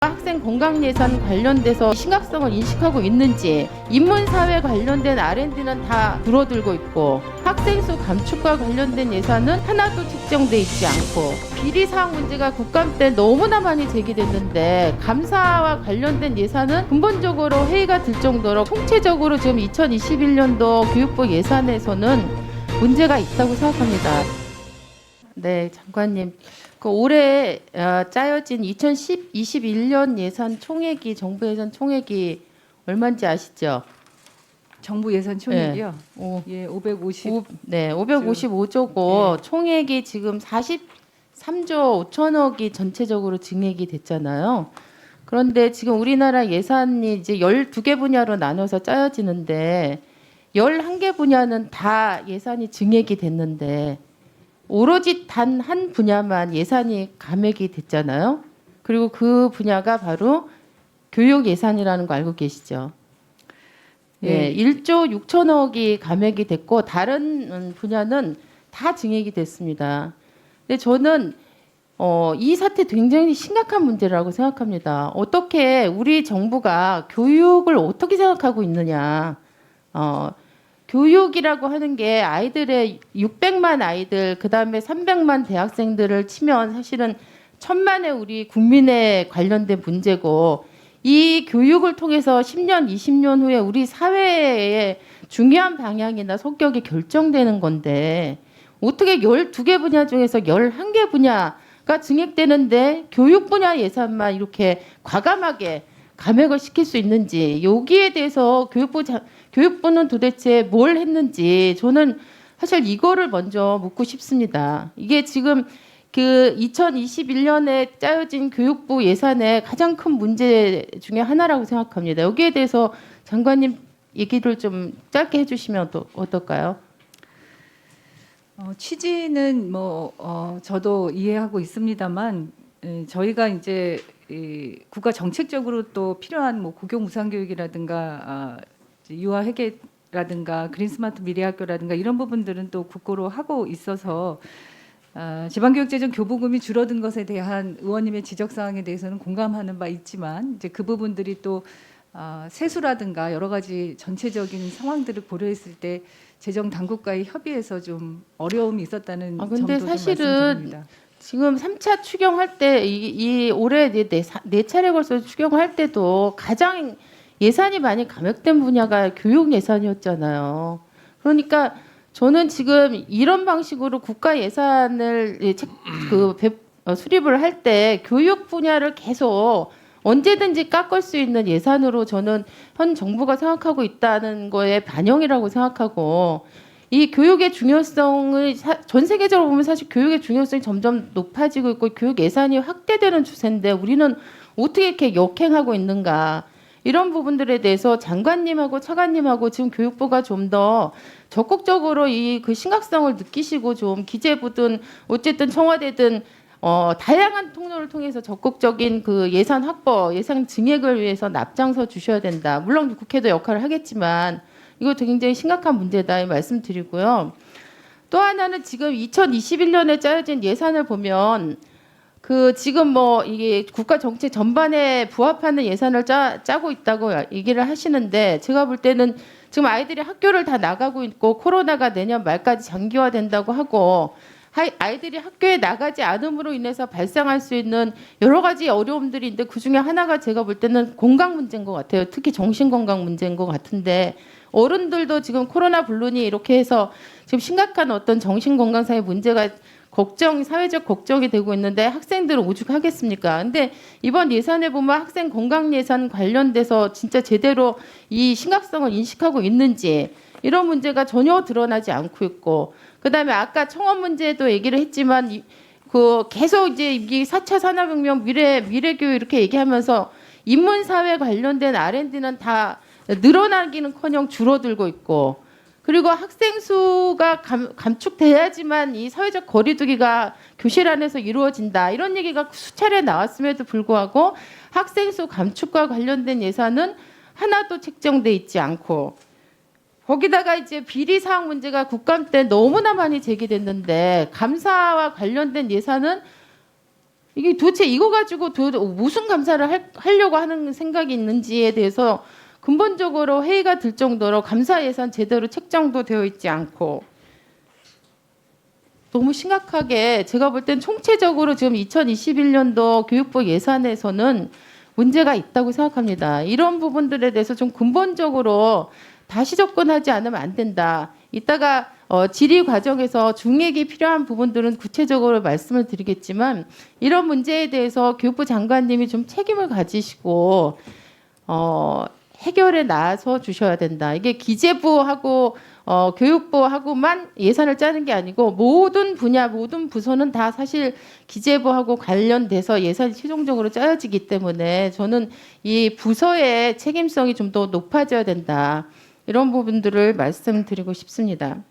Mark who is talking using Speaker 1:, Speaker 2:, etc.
Speaker 1: 학생 건강 예산 관련돼서 심각성을 인식하고 있는지, 인문사회 관련된 R&D는 다 줄어들고 있고, 학생 수 감축과 관련된 예산은 하나도 책정돼 있지 않고, 비리사항 문제가 국감 때 너무나 많이 제기됐는데 감사와 관련된 예산은 근본적으로 회의가 들 정도로 총체적으로 지금 2021년도 교육부 예산에서는 문제가 있다고 생각합니다. 네, 장관님. 올해 짜여진 2021년 예산 총액이, 정부 예산 총액이 얼마인지 아시죠?
Speaker 2: 정부 예산 총액이요? 예,
Speaker 1: 555조고
Speaker 2: 예.
Speaker 1: 총액이 지금 43조 5천억이 전체적으로 증액이 됐잖아요. 그런데 지금 우리나라 예산이 이제 12개 분야로 나눠서 짜여지는데 11개 분야는 다 예산이 증액이 됐는데 오로지 단 한 분야만 예산이 감액이 됐잖아요. 그리고 그 분야가 바로 교육 예산이라는 거 알고 계시죠? 예, 1조 6천억이 감액이 됐고 다른 분야는 다 증액이 됐습니다. 근데 저는 이 사태 굉장히 심각한 문제라고 생각합니다. 어떻게 우리 정부가 교육을 어떻게 생각하고 있느냐? 교육이라고 하는 게 아이들의 600만 아이들, 그 다음에 300만 대학생들을 치면 사실은 천만의 우리 국민에 관련된 문제고, 이 교육을 통해서 10년, 20년 후에 우리 사회의 중요한 방향이나 성격이 결정되는 건데, 어떻게 12개 분야 중에서 11개 분야가 증액되는데 교육 분야 예산만 이렇게 과감하게 감액을 시킬 수 있는지, 여기에 대해서 교육부는 도대체 뭘 했는지 저는 사실 이거를 먼저 묻고 싶습니다. 이게 지금 그 2021년에 짜여진 교육부 예산의 가장 큰 문제 중에 하나라고 생각합니다. 여기에 대해서 장관님 얘기를 좀 짧게 해주시면 어떨까요?
Speaker 2: 취지는 저도 이해하고 있습니다만 저희가 이제 국가 정책적으로 또 필요한 고교 무상교육이라든가 유아 회계라든가 그린 스마트 미래학교라든가 이런 부분들은 또 국고로 하고 있어서 지방교육재정 교부금이 줄어든 것에 대한 의원님의 지적 사항에 대해서는 공감하는 바 있지만 이제 그 부분들이 또 세수라든가 여러 가지 전체적인 상황들을 고려했을 때 재정 당국과의 협의에서 좀 어려움이 있었다는
Speaker 1: 근데
Speaker 2: 점도 좀
Speaker 1: 사실은
Speaker 2: 말씀드립니다.
Speaker 1: 지금 3차 추경할 때 올해 네 차례 걸쳐 추경할 때도 가장 예산이 많이 감액된 분야가 교육 예산이었잖아요. 그러니까 저는 지금 이런 방식으로 국가 예산을 수립을 할 때 교육 분야를 계속 언제든지 깎을 수 있는 예산으로 저는 현 정부가 생각하고 있다는 거에 반영이라고 생각하고, 이 교육의 중요성을 전 세계적으로 보면 사실 교육의 중요성이 점점 높아지고 있고 교육 예산이 확대되는 추세인데 우리는 어떻게 이렇게 역행하고 있는가, 이런 부분들에 대해서 장관님하고 차관님하고 지금 교육부가 좀 더 적극적으로 그 심각성을 느끼시고 좀 기재부든 어쨌든 청와대든 다양한 통로를 통해서 적극적인 그 예산 확보, 예산 증액을 위해서 앞장서 주셔야 된다. 물론 국회도 역할을 하겠지만 이거 굉장히 심각한 문제다 이 말씀드리고요. 또 하나는 지금 2021년에 짜여진 예산을 보면 지금 이게 국가 정책 전반에 부합하는 예산을 짜고 있다고 얘기를 하시는데, 제가 볼 때는 지금 아이들이 학교를 다 나가고 있고 코로나가 내년 말까지 장기화된다고 하고, 아이들이 학교에 나가지 않음으로 인해서 발생할 수 있는 여러 가지 어려움들이 있는데 그 중에 하나가 제가 볼 때는 건강 문제인 것 같아요. 특히 정신건강 문제인 것 같은데, 어른들도 지금 코로나 블루니 이렇게 해서 지금 심각한 어떤 정신건강상의 문제가 사회적 걱정이 되고 있는데 학생들은 오죽하겠습니까? 근데 이번 예산에 보면 학생 건강 예산 관련돼서 진짜 제대로 이 심각성을 인식하고 있는지, 이런 문제가 전혀 드러나지 않고 있고, 그다음에 아까 청원 문제도 얘기를 했지만 계속 이제 이 4차 산업혁명 미래교육 이렇게 얘기하면서 인문사회 관련된 R&D는 다 늘어나기는커녕 줄어들고 있고, 그리고 학생 수가 감축돼야지만 이 사회적 거리두기가 교실 안에서 이루어진다, 이런 얘기가 수차례 나왔음에도 불구하고 학생 수 감축과 관련된 예산은 하나도 책정돼 있지 않고, 거기다가 이제 비리사항 문제가 국감 때 너무나 많이 제기됐는데 감사와 관련된 예산은 이게 도대체 이거 가지고 무슨 감사를 하려고 하는 생각이 있는지에 대해서 근본적으로 회의가 들 정도로 감사 예산 제대로 책정도 되어 있지 않고 너무 심각하게 제가 볼 땐 총체적으로 지금 2021년도 교육부 예산에서는 문제가 있다고 생각합니다. 이런 부분들에 대해서 좀 근본적으로 다시 접근하지 않으면 안 된다. 이따가 질의 과정에서 중액이 필요한 부분들은 구체적으로 말씀을 드리겠지만 이런 문제에 대해서 교육부 장관님이 좀 책임을 가지시고 해결에 나서 주셔야 된다. 이게 기재부하고 교육부하고만 예산을 짜는 게 아니고 모든 분야, 모든 부서는 다 사실 기재부하고 관련돼서 예산이 최종적으로 짜여지기 때문에 저는 이 부서의 책임성이 좀 더 높아져야 된다. 이런 부분들을 말씀드리고 싶습니다.